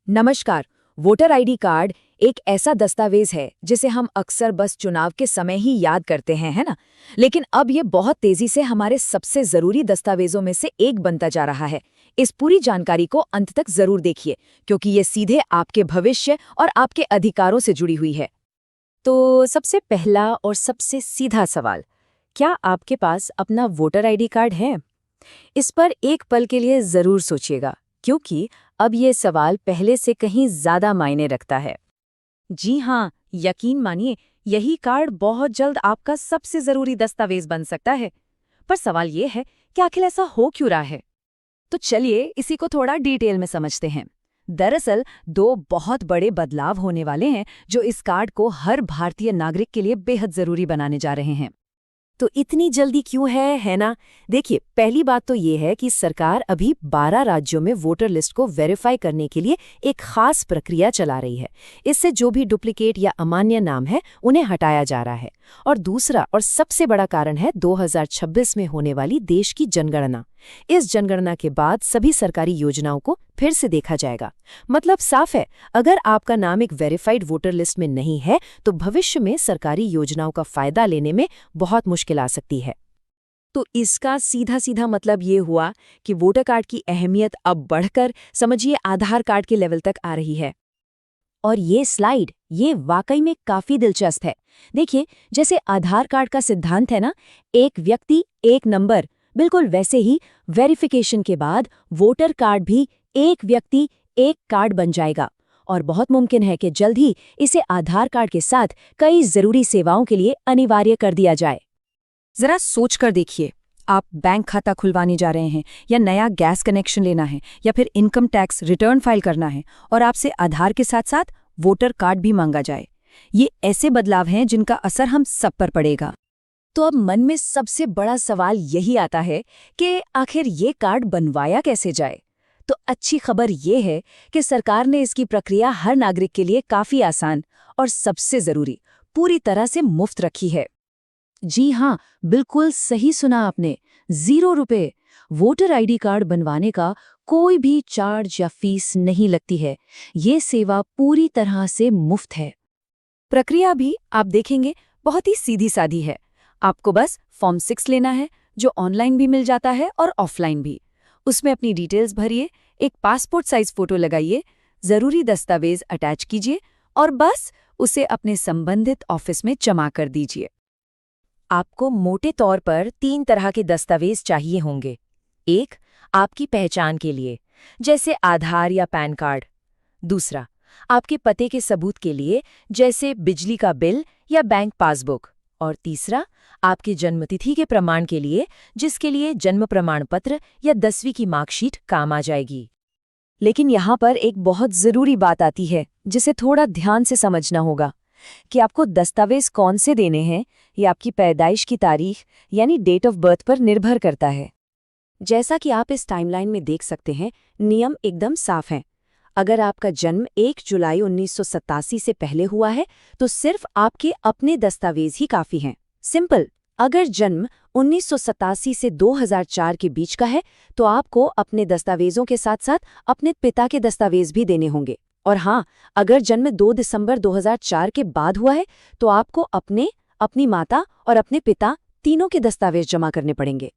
नमस्कार। Voter ID card एक ऐसा दस्तावेज है जिसे हम अक्सर बस चुनाव के समय ही याद करते हैं, है ना? लेकिन अब ये बहुत तेजी से हमारे सबसे जरूरी दस्तावेजों में से एक बनता जा रहा है। इस पूरी जानकारी को अंत तक जरूर देखिए, क्योंकि ये सीधे आपके भविष्य और आपके अधिकारों से जुड़ी हुई है। तो सबसे पहला और सबसे सीधा सवाल, क्या आपके पास अपना वोटर आईडी कार्ड है? इस पर एक पल के लिए जरूर सोचिएगा, क्योंकि अब ये सवाल पहले से कहीं ज्यादा मायने रखता है। जी हाँ, यकीन मानिए, यही कार्ड बहुत जल्द आपका सबसे जरूरी दस्तावेज बन सकता है। पर सवाल ये है कि आखिर ऐसा हो क्यों रहा है? तो चलिए इसी को थोड़ा डिटेल में समझते हैं। दरअसल दो बहुत बड़े बदलाव होने वाले हैं जो इस कार्ड को हर भारतीय नागरिक के लिए बेहद जरूरी बनाने जा रहे हैं। तो इतनी जल्दी क्यों है ना? देखिए, पहली बात तो ये है कि सरकार अभी 12 राज्यों में वोटर लिस्ट को वेरीफाई करने के लिए एक खास प्रक्रिया चला रही है। इससे जो भी डुप्लीकेट या अमान्य नाम है उन्हें हटाया जा रहा है। और दूसरा और सबसे बड़ा कारण है 2026 में होने वाली देश की जनगणना। इस जनगणना के बाद सभी सरकारी योजनाओं को फिर से देखा जाएगा। मतलब साफ है, अगर आपका नाम एक वेरीफाइड वोटर लिस्ट में नहीं है तो भविष्य में सरकारी योजनाओं का फायदा लेने में बहुत मुश्किल आ सकती है। तो इसका सीधा सीधा मतलब ये हुआ कि वोटर कार्ड की अहमियत अब बढ़कर समझिए आधार कार्ड के लेवल तक आ रही है। और ये स्लाइड ये वाकई में काफी दिलचस्प है। देखिए, जैसे आधार कार्ड का सिद्धांत है ना, एक व्यक्ति एक नंबर, बिल्कुल वैसे ही वेरिफिकेशन के बाद वोटर कार्ड भी एक व्यक्ति एक कार्ड बन जाएगा। और बहुत मुमकिन है कि जल्द ही इसे आधार कार्ड के साथ कई जरूरी सेवाओं के लिए अनिवार्य कर दिया जाए। जरा सोच कर देखिए, आप बैंक खाता खुलवाने जा रहे हैं, या नया गैस कनेक्शन लेना है, या फिर इनकम टैक्स रिटर्न फाइल करना है, और आपसे आधार के साथ साथ वोटर कार्ड भी मांगा जाए। ये ऐसे बदलाव हैं जिनका असर हम सब पर पड़ेगा। तो अब मन में सबसे बड़ा सवाल यही आता है कि आखिर ये कार्ड बनवाया कैसे जाए? तो अच्छी खबर ये है कि सरकार ने इसकी प्रक्रिया हर नागरिक के लिए काफी आसान और सबसे जरूरी पूरी तरह से मुफ्त रखी है। जी हाँ, बिल्कुल सही सुना आपने। 0 रुपए। वोटर आईडी कार्ड बनवाने का कोई भी चार्ज या फीस नहीं लगती है। ये सेवा पूरी तरह से मुफ्त है। प्रक्रिया भी आप देखेंगे बहुत ही सीधी सादी है। आपको बस फॉर्म 6 लेना है, जो ऑनलाइन भी मिल जाता है और ऑफलाइन भी। उसमें अपनी डिटेल्स भरिए, एक पासपोर्ट साइज फोटो लगाइए, जरूरी दस्तावेज अटैच कीजिए और बस उसे अपने संबंधित ऑफिस में जमा कर दीजिए। आपको मोटे तौर पर 3 तरह के दस्तावेज चाहिए होंगे। एक, आपकी पहचान के लिए, जैसे आधार या पैन कार्ड। दूसरा, आपके पते के सबूत के लिए, जैसे बिजली का बिल या बैंक पासबुक। और तीसरा, आपकी जन्मतिथि के प्रमाण के लिए, जिसके लिए जन्म प्रमाण पत्र या 10वीं की मार्कशीट काम आ जाएगी। लेकिन यहाँ पर एक बहुत जरूरी बात आती है जिसे थोड़ा ध्यान से समझना होगा कि आपको दस्तावेज कौन से देने हैं, ये आपकी पैदाइश की तारीख यानी डेट ऑफ बर्थ पर निर्भर करता है। जैसा कि आप इस टाइमलाइन में देख सकते हैं, नियम एकदम साफ हैं। अगर आपका जन्म 1 जुलाई 1987 से पहले हुआ है तो सिर्फ आपके अपने दस्तावेज ही काफी हैं। सिंपल। अगर जन्म 1987 से 2004 के बीच का है तो आपको अपने दस्तावेजों के साथ साथ अपने पिता के दस्तावेज भी देने होंगे। और हाँ, अगर जन्म 2 दिसंबर 2004 के बाद हुआ है तो आपको अपनी माता और अपने पिता तीनों के दस्तावेज जमा करने पड़ेंगे।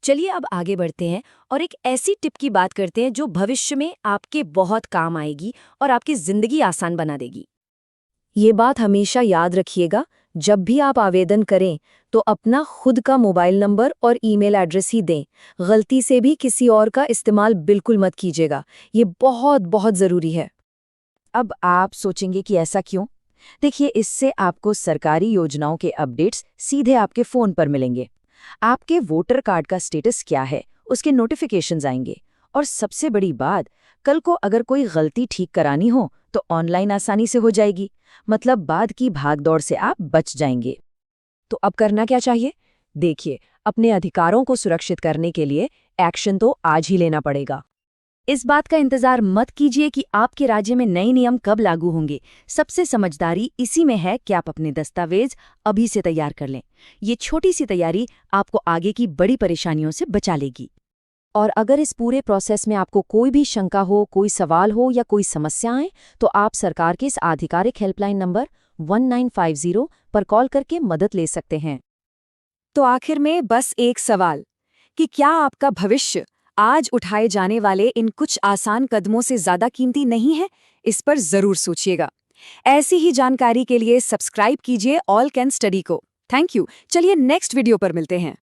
चलिए अब आगे बढ़ते हैं और एक ऐसी टिप की बात करते हैं जो भविष्य में आपके बहुत काम आएगी और आपकी जिंदगी आसान बना देगी। ये बात हमेशा याद रखिएगा, जब भी आप आवेदन करें तो अपना खुद का मोबाइल नंबर और ईमेल एड्रेस ही दें। गलती से भी किसी और का इस्तेमाल बिल्कुल मत कीजिएगा। ये बहुत बहुत ज़रूरी है। अब आप सोचेंगे कि ऐसा क्यों? देखिए, इससे आपको सरकारी योजनाओं के अपडेट्स सीधे आपके फ़ोन पर मिलेंगे। आपके वोटर कार्ड का स्टेटस क्या है, उसके नोटिफिकेशंस आएंगे। और सबसे बड़ी बात, कल को अगर कोई गलती ठीक करानी हो तो ऑनलाइन आसानी से हो जाएगी। मतलब बाद की भागदौड़ से आप बच जाएंगे। तो अब करना क्या चाहिए? देखिए, अपने अधिकारों को सुरक्षित करने के लिए एक्शन तो आज ही लेना पड़ेगा। इस बात का इंतजार मत कीजिए कि आपके राज्य में नए नियम कब लागू होंगे। सबसे समझदारी इसी में है कि आप अपने दस्तावेज अभी से तैयार कर लें। ये छोटी सी तैयारी आपको आगे की बड़ी परेशानियों से बचा लेगी। और अगर इस पूरे प्रोसेस में आपको कोई भी शंका हो, कोई सवाल हो या कोई समस्याएं, तो आप सरकार के इस आधिकारिक हेल्पलाइन नंबर 1950 पर कॉल करके मदद ले सकते हैं। तो आखिर में बस एक सवाल कि क्या आपका भविष्य आज उठाए जाने वाले इन कुछ आसान कदमों से ज्यादा कीमती नहीं है? इस पर जरूर सोचिएगा। ऐसी ही जानकारी के लिए सब्सक्राइब कीजिए ऑल कैन स्टडी को। Thank you. चलिए नेक्स्ट वीडियो पर मिलते हैं।